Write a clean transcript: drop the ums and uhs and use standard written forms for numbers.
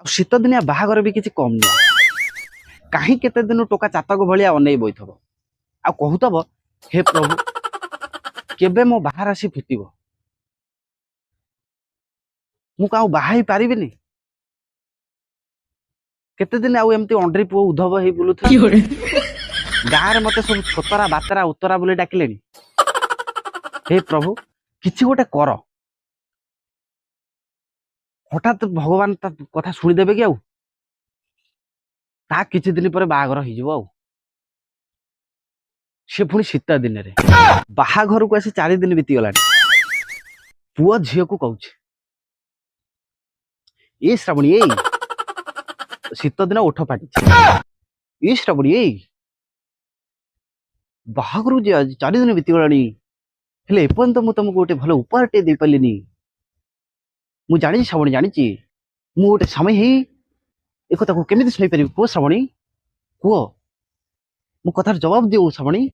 शीत दिनिया बाहागर भी किसी कम नुह कहीं केते दिन टोका चातक भलिया अनै बैठब आ कहूतब हे प्रभु केबे मो बाहर आसी फुटिब मु काउ बाहाई पारिबिनी केते दिन आउ एमती अंड्री पुओ उधब हे बुलुथ गाँव मते सब छोतरा बातरा उत्तरा बोली डाकिले हे प्रभु किछि गोटे कर हठात भगवान ता कथा शुणिदेवे कि आउ ता किछि दिन पर बाहागर हो से पुणी शीत दिन रे बाहाघर को आसी 4 दिन बीती गला पुओ झील को कहूँ ए श्रावणी ए शीत दिन ओठ फाटी ए श्रावणी ए बाहाघर 4 दिन बीती गला हेले एपर्यंत मु तुमको गोटे भल उपहार टे दे पालिनी मु जानी श्रावणी जानी मु गोटे समय ही एक केमी शुणी पारि कह श्रावणी कह मो कथार जवाब दियो श्रावणी